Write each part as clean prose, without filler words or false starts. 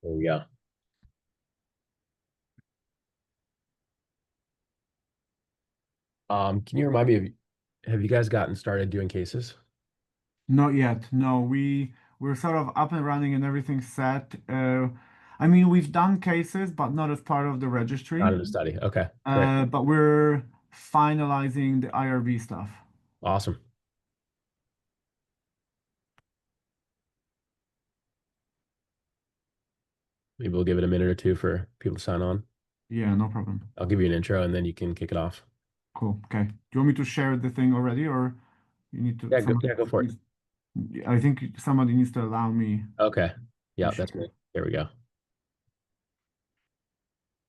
There we go. Can you remind me of, have you guys gotten started doing cases? Not yet. No, we're sort of up and running and everything's set. I mean, we've done cases, but not as part of the Not registry. in the study. Okay, great. But we're finalizing the IRB stuff. Awesome. Maybe we'll give it a minute or two for people to sign on. Yeah, no problem. I'll give you an intro and then you can kick it off. Cool. Okay. Do you want me to share the thing already, or you need to Yeah, somebody go for it. needs, I think somebody needs to allow me Okay. to Yeah, that's me. share. There we go.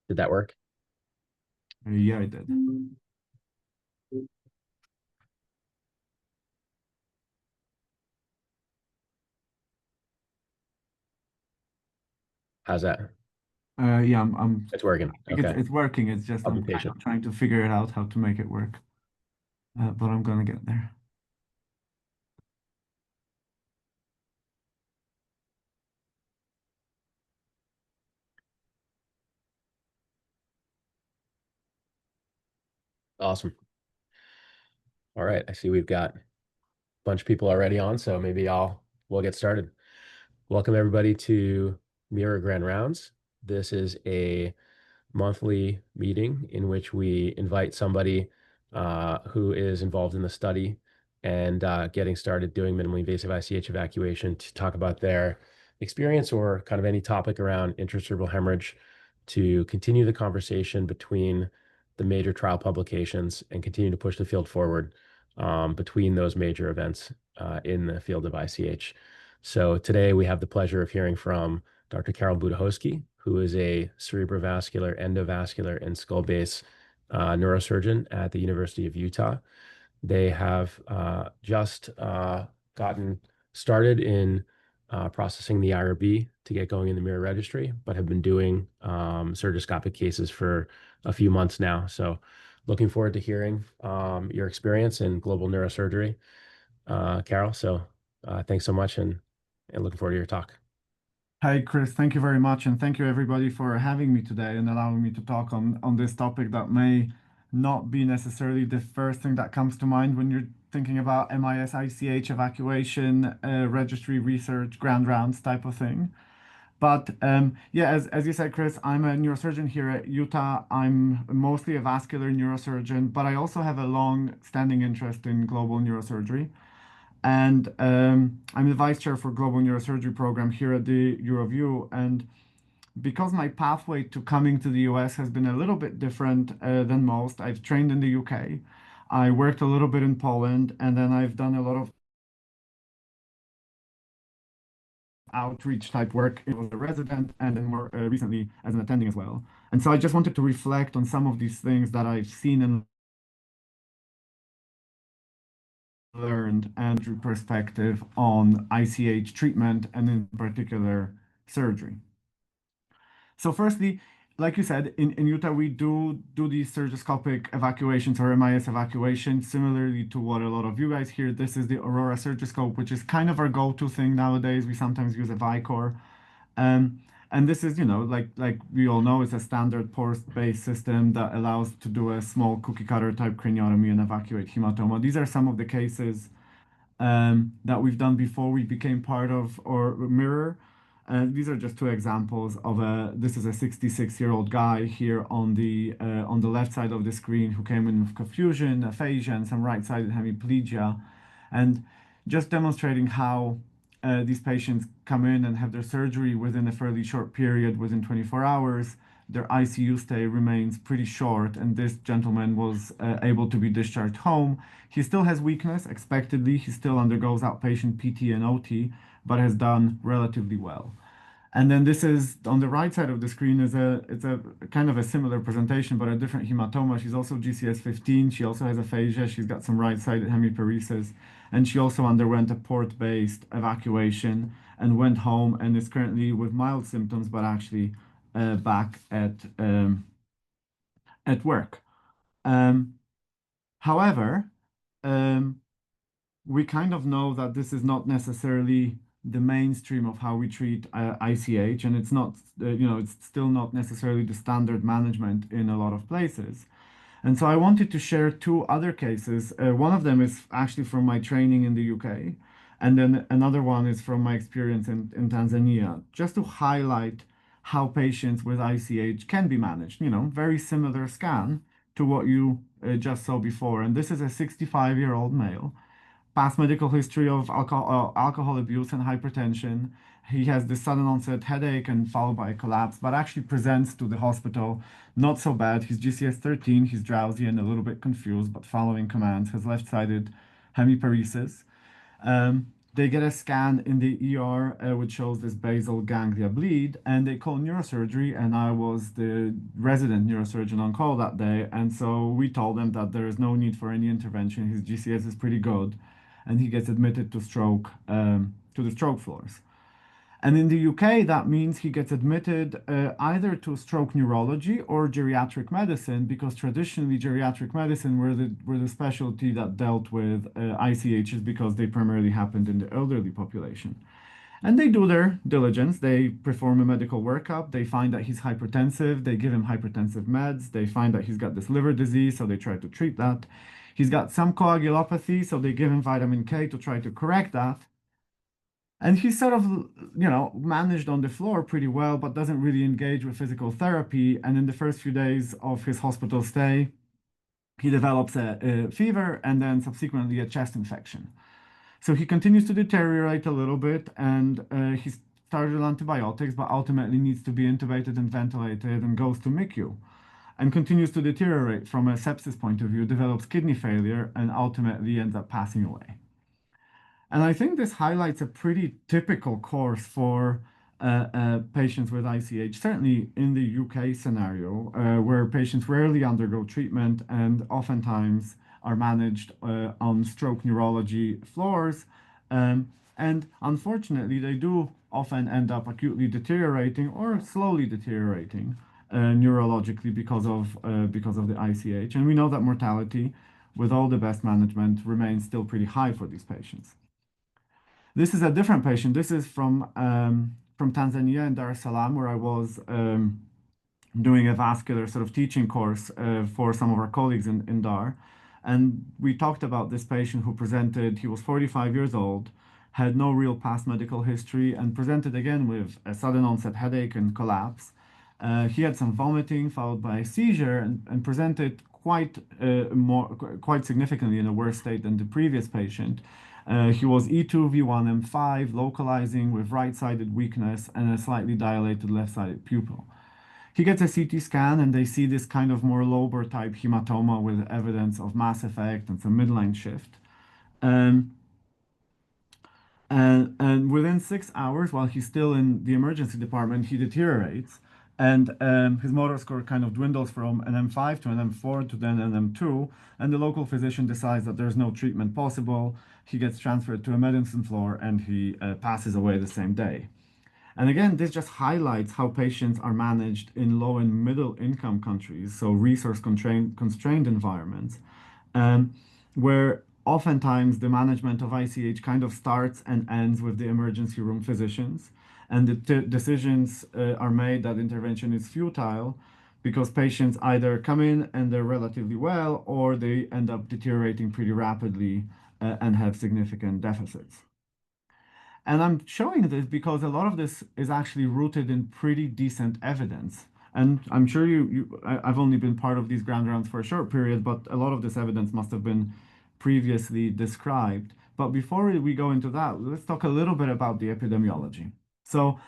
Did that work? Yeah, I did. How's that? Yeah, It's working. I think Okay. it's working. It's just I'll be I'm kind patient. of trying to figure it out how to make it work. But I'm gonna get there. Awesome. All right. I see we've got a bunch of people already on, so maybe we'll get started. Welcome everybody to Mirror Grand Rounds. This is a monthly meeting in which we invite somebody who is involved in the study and getting started doing minimally invasive ICH evacuation to talk about their experience or kind of any topic around intracerebral hemorrhage to continue the conversation between the major trial publications and continue to push the field forward between those major events in the field of ICH. So today we have the pleasure of hearing from Dr. Karol Budohoski, who is a cerebrovascular, endovascular, and skull base neurosurgeon at the University of Utah. They have just gotten started in processing the IRB to get going in the mirror registry, but have been doing surgiscopic cases for a few months now. So looking forward to hearing your experience in global neurosurgery, Karol. So thanks so much and looking forward to your talk. Hi, Chris. Thank you very much, and thank you everybody for having me today and allowing me to talk on this topic that may not be necessarily the first thing that comes to mind when you're thinking about MIS ICH evacuation, registry research, grand rounds type of thing. But yeah, as you said, Chris, I'm a neurosurgeon here at Utah. I'm mostly a vascular neurosurgeon, but I also have a long-standing interest in global neurosurgery. And I'm the vice chair for global neurosurgery program here at the Euroview. And because my pathway to coming to the US has been a little bit different than most, I've trained in the UK. I worked a little bit in Poland, and then I've done a lot of outreach type work as a resident and then more recently as an attending as well. And so I just wanted to reflect on some of these things that I've seen and learned and through perspective on ICH treatment and in particular surgery. So firstly, like you said, in Utah, we do these surgiscopic evacuations or MIS evacuations, similarly to what a lot of you guys hear. This is the Aurora surgiscope, which is kind of our go-to thing nowadays. We sometimes use a Vicor. Um, and this is, like we all know, it's a standard port-based system that allows to do a small cookie cutter type craniotomy and evacuate hematoma. These are some of the cases that we've done before we became part of or Mirror. These are just two examples of this is a 66-year-old guy here on the left side of the screen who came in with confusion, aphasia, and some right-sided hemiplegia, and just demonstrating how these patients come in and have their surgery within a fairly short period, within 24 hours. Their ICU stay remains pretty short, and this gentleman was able to be discharged home. He still has weakness, expectedly. He still undergoes outpatient PT and OT, but has done relatively well. And then this is on the right side of the screen is it's a kind of a similar presentation, but a different hematoma. She's also GCS 15. She also has aphasia. She's got some right-sided hemiparesis, and she also underwent a port-based evacuation and went home and is currently with mild symptoms, but actually back at work. Um, However, um, we kind of know that this is not necessarily the mainstream of how we treat ICH, and it's not, it's still not necessarily the standard management in a lot of places. And so I wanted to share two other cases. One of them is actually from my training in the UK, and then another one is from my experience in Tanzania, just to highlight how patients with ICH can be managed. Very similar scan to what you just saw before. And this is a 65-year-old male, past medical history of alcohol abuse and hypertension. He has this sudden onset headache and followed by a collapse, but actually presents to the hospital not so bad. He's GCS 13, he's drowsy and a little bit confused, but following commands, has left-sided hemiparesis. They get a scan in the ER, which shows this basal ganglia bleed, and they call neurosurgery. And I was the resident neurosurgeon on call that day. And so we told them that there is no need for any intervention. His GCS is pretty good, and he gets admitted to the stroke floors. And in the UK, that means he gets admitted either to stroke neurology or geriatric medicine, because traditionally geriatric medicine were the specialty that dealt with ICHs because they primarily happened in the elderly population. And they do their diligence. They perform a medical workup. They find that he's hypertensive. They give him hypertensive meds. They find that he's got this liver disease, so they try to treat that. He's got some coagulopathy, so they give him vitamin K to try to correct that. And he's sort of, managed on the floor pretty well, but doesn't really engage with physical therapy. And in the first few days of his hospital stay, he develops a fever and then subsequently a chest infection. So he continues to deteriorate a little bit, and he's started on antibiotics, but ultimately needs to be intubated and ventilated and goes to MICU and continues to deteriorate from a sepsis point of view, develops kidney failure, and ultimately ends up passing away. And I think this highlights a pretty typical course for patients with ICH, certainly in the UK scenario, where patients rarely undergo treatment and oftentimes are managed on stroke neurology floors. And unfortunately, they do often end up acutely deteriorating or slowly deteriorating neurologically because of the ICH. And we know that mortality, with all the best management, remains still pretty high for these patients. This is a different patient. This is from Tanzania in Dar es Salaam, where I was doing a vascular sort of teaching course for some of our colleagues in Dar. And we talked about this patient who presented. He was 45 years old, had no real past medical history, and presented again with a sudden onset headache and collapse. He had some vomiting followed by a seizure, and presented quite significantly in a worse state than the previous patient. He was E2 V1 M5, localizing with right-sided weakness and a slightly dilated left-sided pupil. He gets a CT scan, and they see this kind of more lobar type hematoma with evidence of mass effect and some midline shift. And within 6 hours, while he's still in the emergency department, he deteriorates. And his motor score kind of dwindles from an M5 to an M4 to then an M2. And the local physician decides that there's no treatment possible. He gets transferred to a medicine floor, and he passes away the same day. And again, this just highlights how patients are managed in low and middle income countries, so resource constrained environments, where oftentimes the management of ICH kind of starts and ends with the emergency room physicians. And the decisions are made that intervention is futile because patients either come in and they're relatively well, or they end up deteriorating pretty rapidly and have significant deficits. And I'm showing this because a lot of this is actually rooted in pretty decent evidence. And I'm sure I've only been part of these ground rounds for a short period, but a lot of this evidence must have been previously described. But before we go into that, let's talk a little bit about the epidemiology. So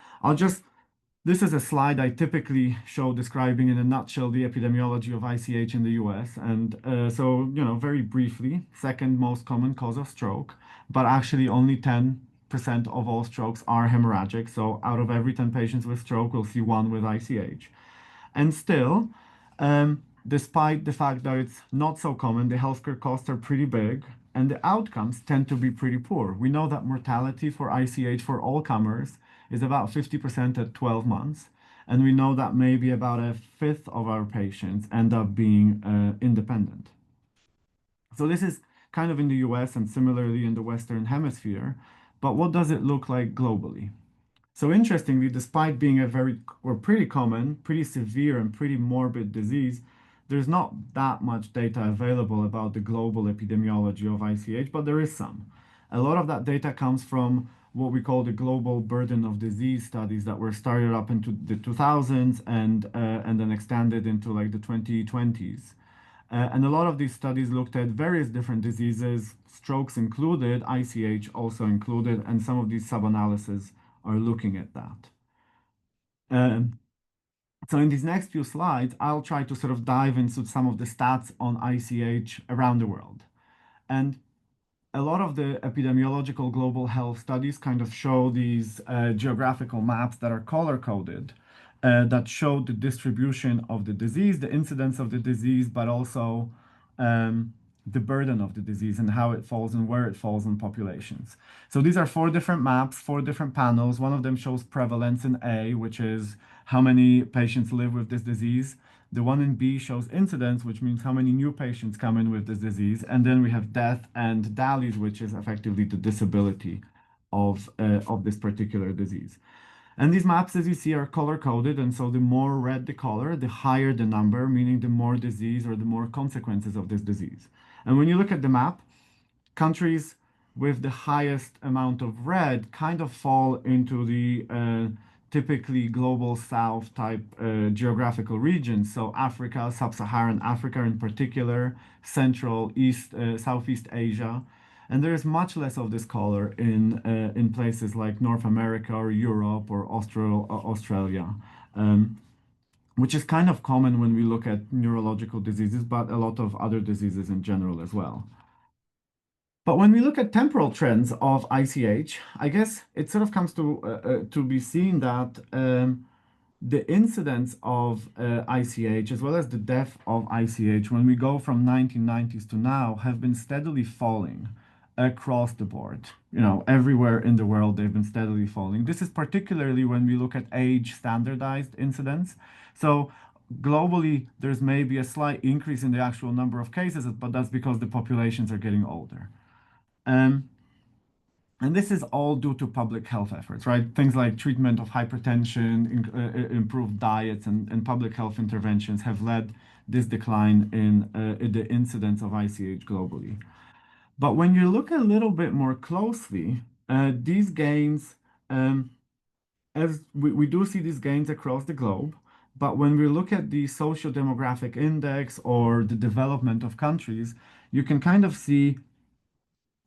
this is a slide I typically show describing in a nutshell the epidemiology of ICH in the US. And very briefly, second most common cause of stroke, but actually only 10% of all strokes are hemorrhagic. So out of every 10 patients with stroke, we'll see one with ICH. And still, despite the fact that it's not so common, the healthcare costs are pretty big and the outcomes tend to be pretty poor. We know that mortality for ICH for all comers is about 50% at 12 months. And we know that maybe about a fifth of our patients end up being independent. So this is kind of in the US and similarly in the Western Hemisphere. but what does it look like globally? So interestingly, despite being a very or pretty common, pretty severe and pretty morbid disease, there's not that much data available about the global epidemiology of ICH, but there is some. A lot of that data comes from what we call the global burden of disease studies that were started up into the 2000s and then extended into like the 2020s. And a lot of these studies looked at various different diseases, strokes included, ICH also included, and some of these sub-analyses are looking at that. Um, so in these next few slides, I'll try to sort of dive into some of the stats on ICH around the world. And a lot of the epidemiological global health studies kind of show these geographical maps that are color coded that show the distribution of the disease, the incidence of the disease, but also um, the burden of the disease and how it falls and where it falls in populations. So these are four different maps, four different panels. One of them shows prevalence in A, which is how many patients live with this disease. The one in B shows incidence, which means how many new patients come in with this disease. And then we have death and DALYs, which is effectively the disability of this particular disease. And these maps, as you see, are color coded. And so the more red the color, the higher the number, meaning the more disease or the more consequences of this disease. And when you look at the map, countries with the highest amount of red kind of fall into the typically global south type geographical regions. So Africa, sub-Saharan Africa in particular, Central, East, Southeast Asia. And there is much less of this color in places like North America or Europe or Australia, which is kind of common when we look at neurological diseases, but a lot of other diseases in general as well. But when we look at temporal trends of ICH, I guess it sort of comes to be seen that the incidence of ICH as well as the death of ICH when we go from 1990s to now have been steadily falling across the board. You know, everywhere in the world they've been steadily falling. This is particularly when we look at age standardized incidence. So globally, there's maybe a slight increase in the actual number of cases, but that's because the populations are getting older. Um, and this is all due to public health efforts, right? Things like treatment of hypertension, improved diets, and public health interventions have led this decline in the incidence of ICH globally. But when you look a little bit more closely, these gains, as we do see these gains across the globe, but when we look at the social demographic index or the development of countries, you can kind of see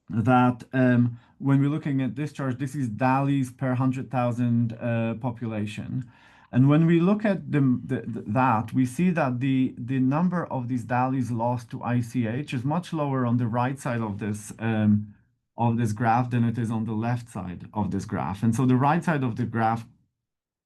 that when we're looking at discharge, this is DALYs per 100,000 population. And when we look at that, we see that the number of these DALYs lost to ICH is much lower on the right side of this graph than it is on the left side of this graph. And so the right side of the graph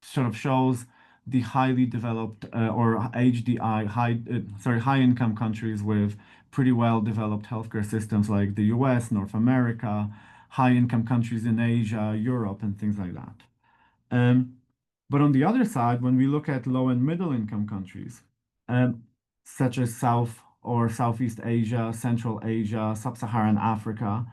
sort of shows the highly developed or HDI, high income countries with pretty well developed healthcare systems like the US, North America, high income countries in Asia, Europe, and things like that. Um, but on the other side, when we look at low and middle income countries, um, such as South or Southeast Asia, Central Asia, Sub-Saharan Africa,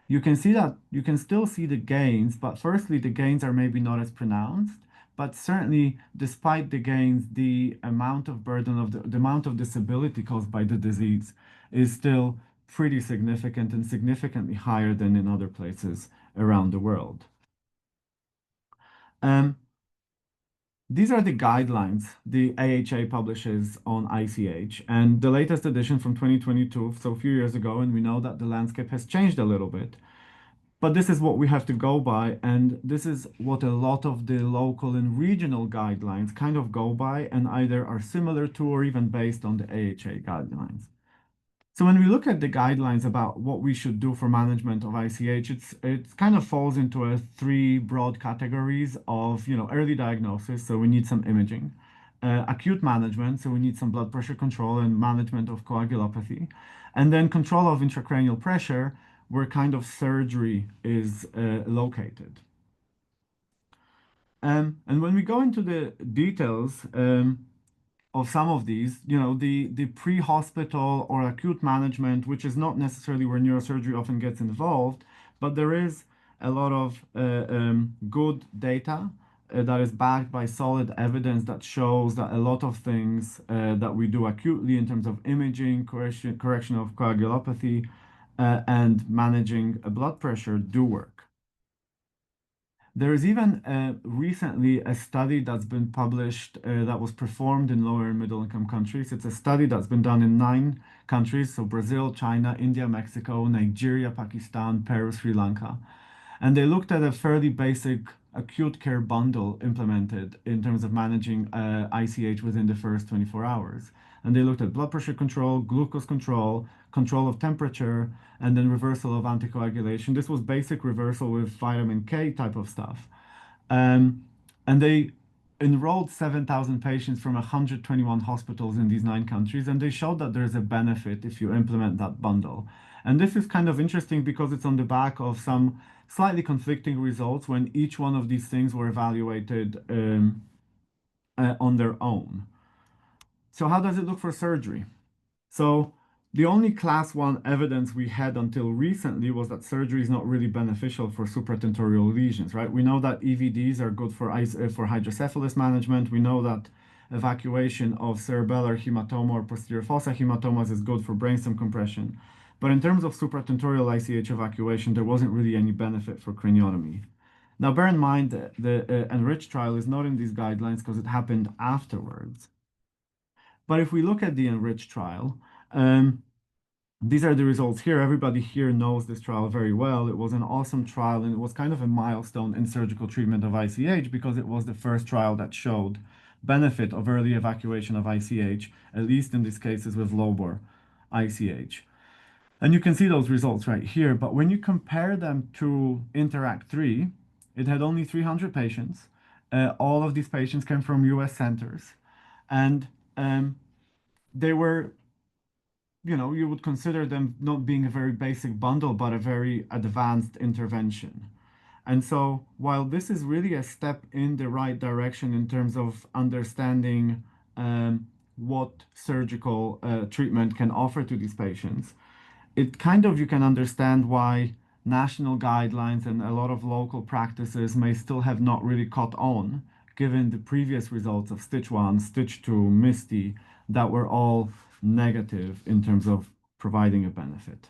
you can see that you can still see the gains, but firstly, the gains are maybe not as pronounced. But certainly, despite the gains, the amount of burden of the amount of disability caused by the disease is still pretty significant and significantly higher than in other places around the world. Um, these are the guidelines the AHA publishes on ICH, and the latest edition from 2022, so a few years ago, and we know that the landscape has changed a little bit. But this is what we have to go by, and this is what a lot of the local and regional guidelines kind of go by and either are similar to or even based on the AHA guidelines. So when we look at the guidelines about what we should do for management of ICH, it kind of falls into a three broad categories of, you know, early diagnosis, so we need some imaging, acute management, so we need some blood pressure control and management of coagulopathy, and then control of intracranial pressure, where kind of surgery is located. And when we go into the details, of some of these, you know, the pre-hospital or acute management, which is not necessarily where neurosurgery often gets involved, but there is a lot of good data that is backed by solid evidence that shows that a lot of things that we do acutely in terms of imaging, correction of coagulopathy, and managing blood pressure do work. There is even recently a study that's been published that was performed in lower and middle income countries. It's a study that's been done in 9 countries, so Brazil, China, India, Mexico, Nigeria, Pakistan, Peru, Sri Lanka. And they looked at a fairly basic acute care bundle implemented in terms of managing ICH within the first 24 hours. And they looked at blood pressure control, glucose control, control of temperature, and then reversal of anticoagulation. This was basic reversal with vitamin K type of stuff. Um, and they enrolled 7,000 patients from 121 hospitals in these 9 countries, and they showed that there's a benefit if you implement that bundle. And this is kind of interesting because it's on the back of some slightly conflicting results when each one of these things were evaluated on their own. So how does it look for surgery? So the only class 1 evidence we had until recently was that surgery is not really beneficial for supratentorial lesions, right? We know that EVDs are good for hydrocephalus management. We know that evacuation of cerebellar hematoma or posterior fossa hematomas is good for brainstem compression. But in terms of supratentorial ICH evacuation, there wasn't really any benefit for craniotomy. Now, bear in mind that the ENRICH trial is not in these guidelines because it happened afterwards. But if we look at the ENRICH trial, these are the results here. Everybody here knows this trial very well. It was an awesome trial, and it was kind of a milestone in surgical treatment of ICH because it was the first trial that showed benefit of early evacuation of ICH, at least in these cases with low-bore ICH. And you can see those results right here. But when you compare them to INTERACT 3, it had only 300 patients. All of these patients came from US centers. And they were, you would consider them not being a very basic bundle, but a very advanced intervention. And so while this is really a step in the right direction in terms of understanding what surgical treatment can offer to these patients, it kind of you can understand why national guidelines and a lot of local practices may still have not really caught on, given the previous results of Stitch 1, Stitch 2, MISTY, that were all negative in terms of providing a benefit.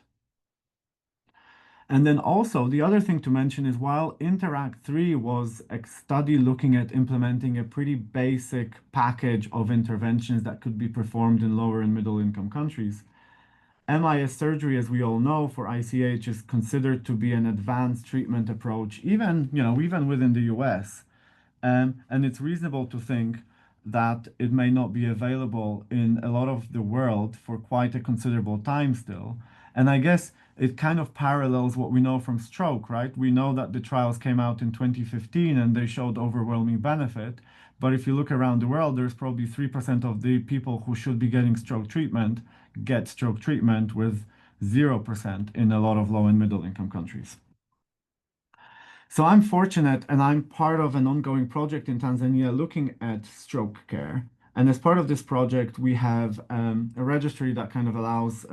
And then also, the other thing to mention is while INTERACT 3 was a study looking at implementing a pretty basic package of interventions that could be performed in lower and middle income countries, MIS surgery, as we all know, for ICH is considered to be an advanced treatment approach, even within the US. And it's reasonable to think that it may not be available in a lot of the world for quite a considerable time still. And I guess it kind of parallels what we know from stroke, right? We know that the trials came out in 2015 and they showed overwhelming benefit. But if you look around the world, there's probably 3% of the people who should be getting stroke treatment get stroke treatment, with 0% in a lot of low and middle income countries. So I'm fortunate and I'm part of an ongoing project in Tanzania looking at stroke care. And as part of this project, we have a registry that kind of allows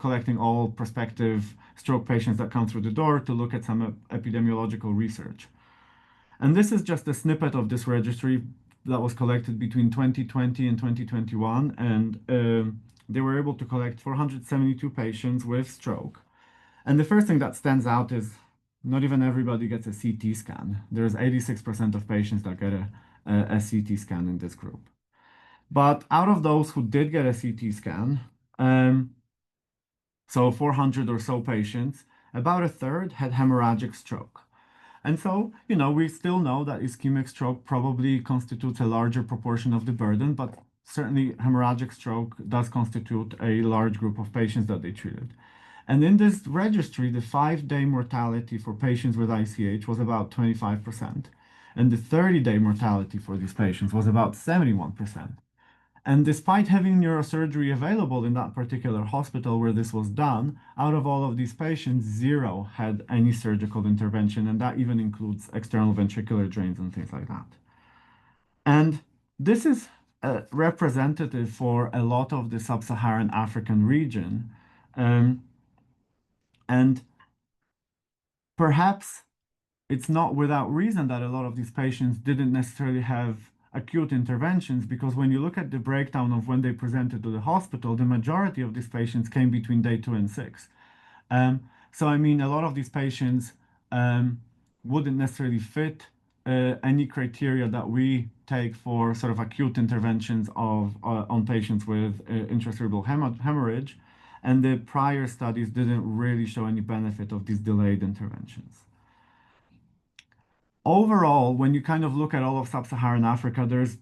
collecting all prospective stroke patients that come through the door to look at some epidemiological research. And this is just a snippet of this registry that was collected between 2020 and 2021. And they were able to collect 472 patients with stroke. And the first thing that stands out is not even everybody gets a CT scan. There's 86% of patients that get a CT scan in this group. But out of those who did get a CT scan, so 400 or so patients, about a third had hemorrhagic stroke. And so, we still know that ischemic stroke probably constitutes a larger proportion of the burden, but certainly hemorrhagic stroke does constitute a large group of patients that they treated. And in this registry, the 5-day mortality for patients with ICH was about 25%. And the 30-day mortality for these patients was about 71%. And despite having neurosurgery available in that particular hospital where this was done, out of all of these patients, 0 had any surgical intervention, and that even includes external ventricular drains and things like that. And this is representative for a lot of the sub-Saharan African region. And perhaps it's not without reason that a lot of these patients didn't necessarily have acute interventions, because when you look at the breakdown of when they presented to the hospital, the majority of these patients came between day 2 and 6. So, I mean, a lot of these patients um, wouldn't necessarily fit any criteria that we take for sort of acute interventions of on patients with intracerebral hemorrhage, and the prior studies didn't really show any benefit of these delayed interventions. Overall, when you kind of look at all of sub-Saharan Africa, there's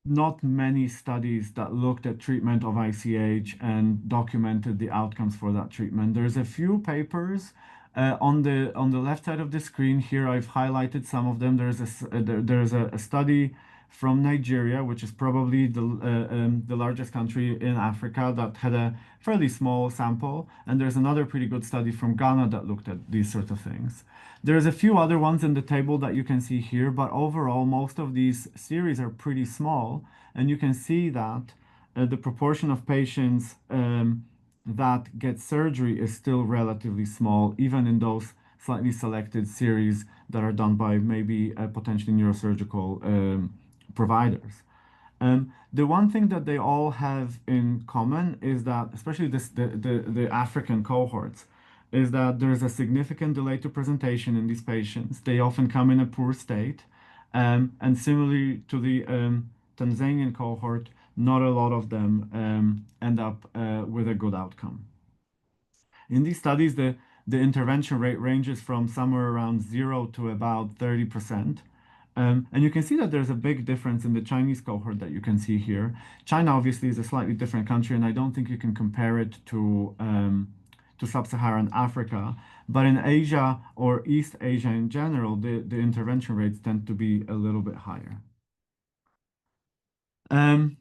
not many studies that looked at treatment of ICH and documented the outcomes for that treatment. There's a few papers on the left side of the screen here. I've highlighted some of them. There's a study from Nigeria, which is probably the largest country in Africa, that had a fairly small sample, and there's another pretty good study from Ghana that looked at these sort of things. There's a few other ones in the table that you can see here, but overall, most of these series are pretty small, and you can see that the proportion of patients that get surgery is still relatively small, even in those slightly selected series that are done by maybe potentially neurosurgical providers. The one thing that they all have in common is that, especially the African cohorts, is that there is a significant delay to presentation in these patients. They often come in a poor state. And similarly to the Tanzanian cohort, not a lot of them end up with a good outcome. In these studies, the intervention rate ranges from somewhere around 0 to about 30%. And you can see that there's a big difference in the Chinese cohort that you can see here. China obviously is a slightly different country, and I don't think you can compare it to sub-Saharan Africa. But in Asia or East Asia in general, the intervention rates tend to be a little bit higher. Um,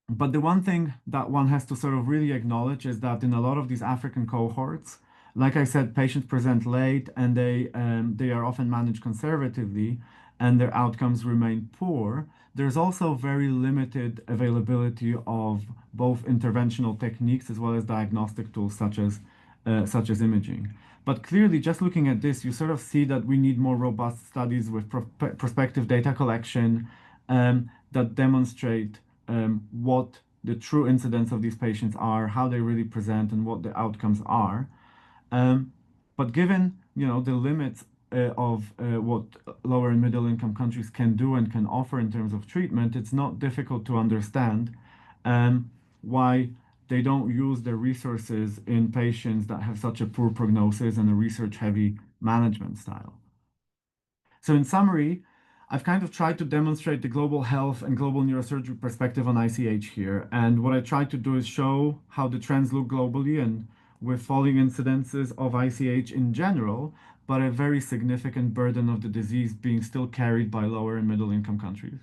But the one thing that one has to sort of really acknowledge is that in a lot of these African cohorts, like I said, patients present late, and they are often managed conservatively, and their outcomes remain poor. There's also very limited availability of both interventional techniques as well as diagnostic tools such as imaging. But clearly, just looking at this, you sort of see that we need more robust studies with prospective data collection that demonstrate what the true incidence of these patients are, how they really present, and what the outcomes are. Um, but given, the limits of what lower and middle income countries can do and can offer in terms of treatment, it's not difficult to understand why they don't use their resources in patients that have such a poor prognosis and a research-heavy management style. So in summary, I've kind of tried to demonstrate the global health and global neurosurgery perspective on ICH here. And what I tried to do is show how the trends look globally and with falling incidences of ICH in general, but a very significant burden of the disease being still carried by lower and middle income countries.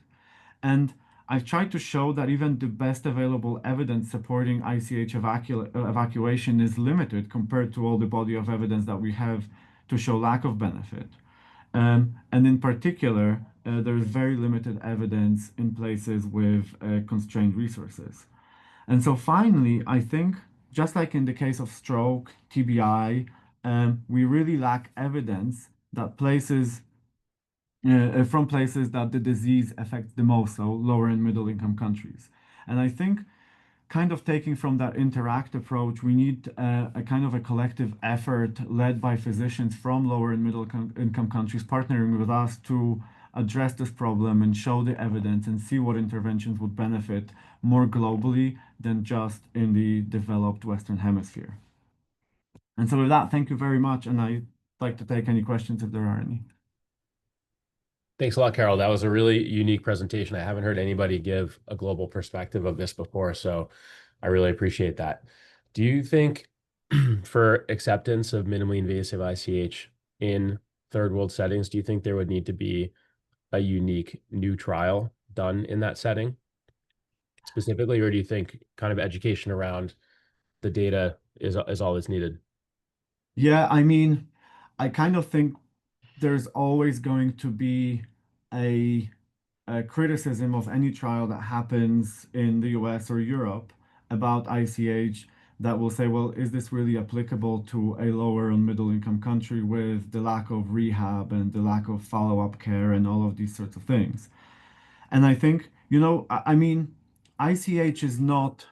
And I've tried to show that even the best available evidence supporting ICH evacuation is limited compared to all the body of evidence that we have to show lack of benefit. And in particular, there's very limited evidence in places with constrained resources. And so finally, I think, just like in the case of stroke, TBI, we really lack evidence that from places that the disease affects the most, so lower and middle income countries. And I think kind of taking from that interact approach, we need a kind of a collective effort led by physicians from lower and middle income countries partnering with us to address this problem and show the evidence and see what interventions would benefit more globally than just in the developed Western Hemisphere. And so with that, thank you very much, and I'd like to take any questions if there are any. Thanks a lot, Carol. That was a really unique presentation. I haven't heard anybody give a global perspective of this before, so I really appreciate that. Do you think for acceptance of minimally invasive ICH in third world settings, do you think there would need to be a unique new trial done in that setting specifically, or do you think kind of education around the data is all that's needed? Yeah, I mean, I kind of think there's always going to be a, a criticism of any trial that happens in the US or Europe about ICH that will say, well, is this really applicable to a lower and middle income country with the lack of rehab and the lack of follow-up care and all of these sorts of things? And I think, I mean, ICH is not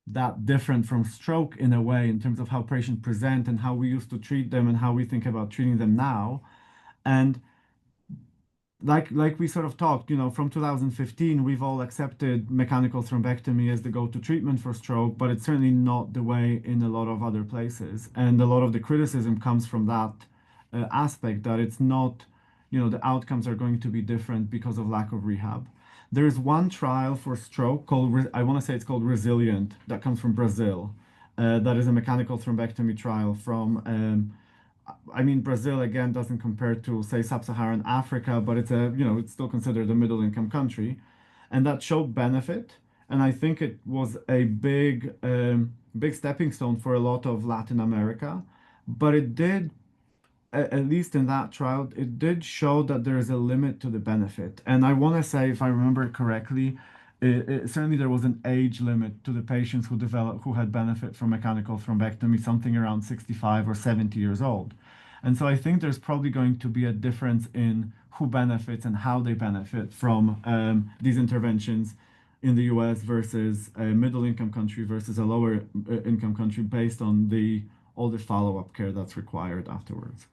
that different from stroke in a way in terms of how patients present and how we used to treat them and how we think about treating them now. And like we sort of talked, from 2015, we've all accepted mechanical thrombectomy as the go-to treatment for stroke, but it's certainly not the way in a lot of other places. And a lot of the criticism comes from that aspect that it's not, the outcomes are going to be different because of lack of rehab. There is one trial for stroke called, I want to say it's called Resilient, that comes from Brazil. That is a mechanical thrombectomy trial from I mean, Brazil again doesn't compare to, say, sub-Saharan Africa, but it's still considered a middle-income country, and that showed benefit. And I think it was a big stepping stone for a lot of Latin America. But it did, at least in that trial, it did show that there is a limit to the benefit. And I want to say, if I remember it correctly, certainly there was an age limit to the patients who had benefit from mechanical thrombectomy, something around 65 or 70 years old. And so I think there's probably going to be a difference in who benefits and how they benefit from these interventions in the US versus a middle income country versus a lower income country based on the all the follow-up care that's required afterwards.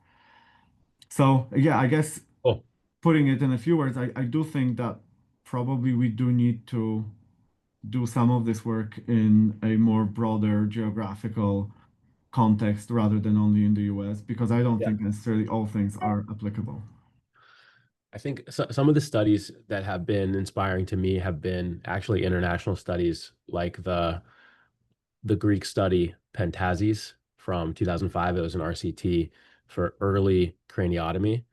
So yeah, I guess Cool. putting it in a few words, I do think that probably we do need to do some of this work in a more broader geographical context rather than only in the US, because I don't Yeah. think necessarily all things are applicable. I think some of the studies that have been inspiring to me have been actually international studies, like the Greek study Pentazes from 2005. It was an RCT for early craniotomy,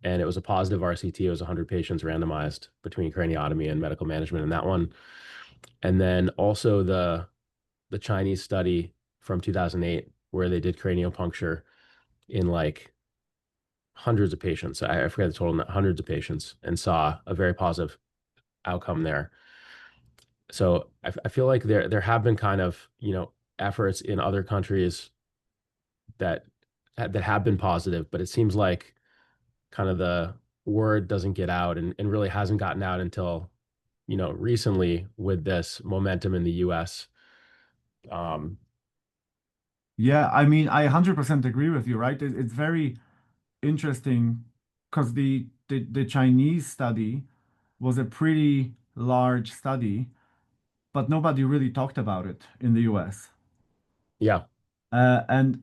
and it was a positive RCT. It was 100 patients randomized between craniotomy and medical management in that one. And then also the Chinese study from 2008, where they did craniopuncture in like hundreds of patients. I forget the total, hundreds of patients, and saw a very positive outcome there. So I feel like there have been kind of, efforts in other countries that that have been positive, but it seems like kind of the word doesn't get out, and really hasn't gotten out until, recently with this momentum in the US. Um, Yeah, I mean, I 100% agree with you, right? It's very interesting because the Chinese study was a pretty large study, but nobody really talked about it in the US. yeah, And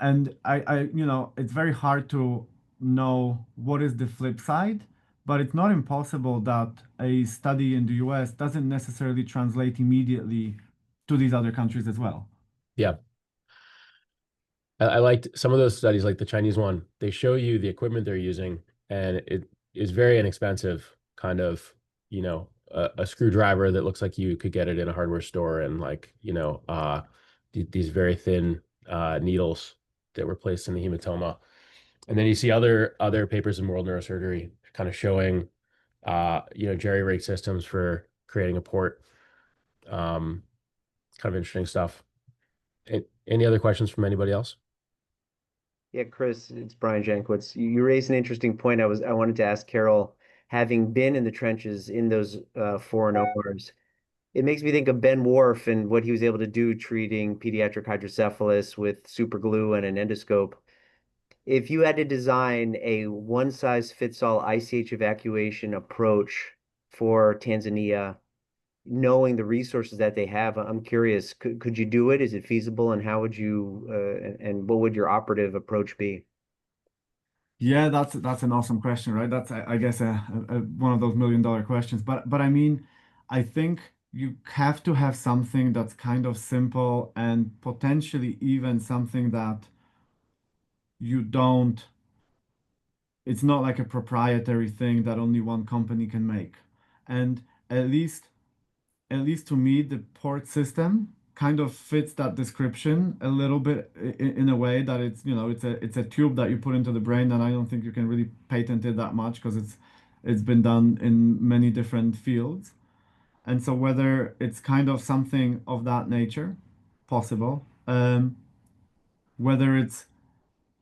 it's very hard to know what is the flip side, but it's not impossible that a study in the US doesn't necessarily translate immediately to these other countries as well. yeah. I liked some of those studies, like the Chinese one. They show you the equipment they're using, and it is very inexpensive. Kind of, a screwdriver that looks like you could get it in a hardware store, and like, these very thin needles that were placed in the hematoma. And then you see other papers in world neurosurgery kind of showing, jerry rig systems for creating a port. Um, Kind of interesting stuff. Any other questions from anybody else? Yeah, Chris, it's Brian Jankowitz. You raised an interesting point. I wanted to ask Carol, having been in the trenches in those foreign ORs, it makes me think of Ben Wharf and what he was able to do treating pediatric hydrocephalus with super glue and an endoscope. If you had to design a one size fits all ICH evacuation approach for Tanzania, knowing the resources that they have, I'm curious, could you do it? Is it feasible? And how would you, and what would your operative approach be? Yeah, that's an awesome question, right? That's I guess one of those million-dollar questions. But I mean, I think you have to have something that's kind of simple and potentially even something that you don't, it's not like a proprietary thing that only one company can make. And at least at least to me, the port system kind of fits that description a little bit in a way that it's a tube that you put into the brain, and I don't think you can really patent it that much because it's been done in many different fields. And so whether it's kind of something of that nature, possible. Um, whether it's,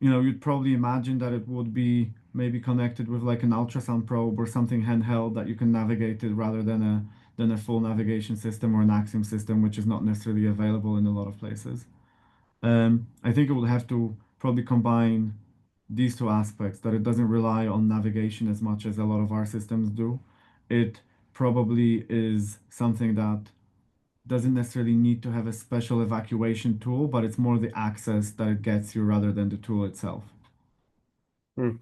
you'd probably imagine that it would be maybe connected with like an ultrasound probe or something handheld that you can navigate it rather than a full navigation system or an Axiom system, which is not necessarily available in a lot of places. I think it will have to probably combine these two aspects, that it doesn't rely on navigation as much as a lot of our systems do. It probably is something that doesn't necessarily need to have a special evacuation tool, but it's more the access that it gets you rather than the tool itself. Hmm.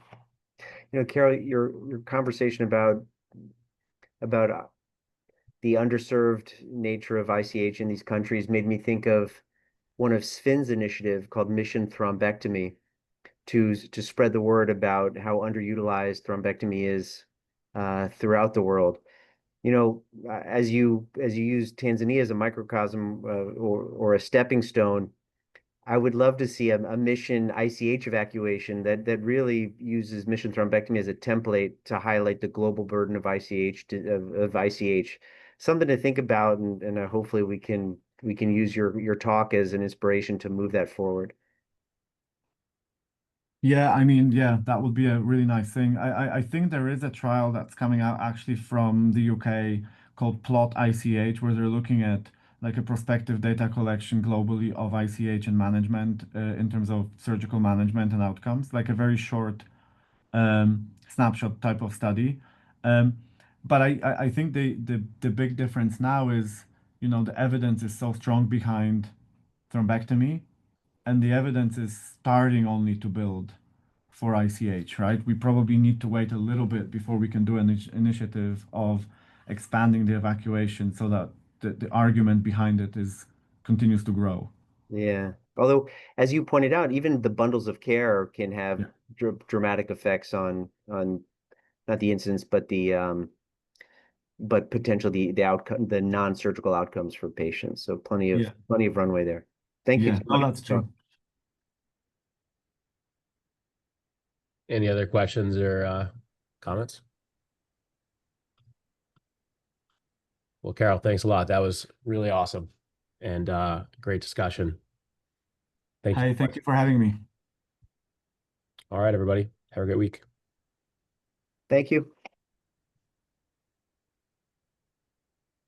Karol, your conversation about the underserved nature of ICH in these countries made me think of one of Sven's initiative called Mission Thrombectomy to spread the word about how underutilized thrombectomy is throughout the world. As you use Tanzania as a microcosm or a stepping stone, I would love to see a mission ICH evacuation that really uses mission thrombectomy as a template to highlight the global burden of of ICH. Something to think about, and hopefully we can use your talk as an inspiration to move that forward. Yeah, I mean, yeah, that would be a really nice thing. I think there is a trial that's coming out actually from the UK called Plot ICH, where they're looking at like a prospective data collection globally of ICH and management in terms of surgical management and outcomes, like a very short snapshot type of study. Um, but I think the big difference now is, the evidence is so strong behind thrombectomy, and the evidence is starting only to build for ICH, right? We probably need to wait a little bit before we can do an initiative of expanding the evacuation so that the argument behind it is continues to grow. Yeah. Although, as you pointed out, even the bundles of care can have Yeah. dramatic effects on not the incidence, but potentially the outcome, the non-surgical outcomes for patients. So Yeah. plenty of runway there. Thank you Yeah. so No, much that's for the talk. true. Any other questions or comments? Well, Karol, thanks a lot. That was really awesome and great discussion. Thank you. Hey, thank you for having me. All right, everybody. Have a great week. Thank you.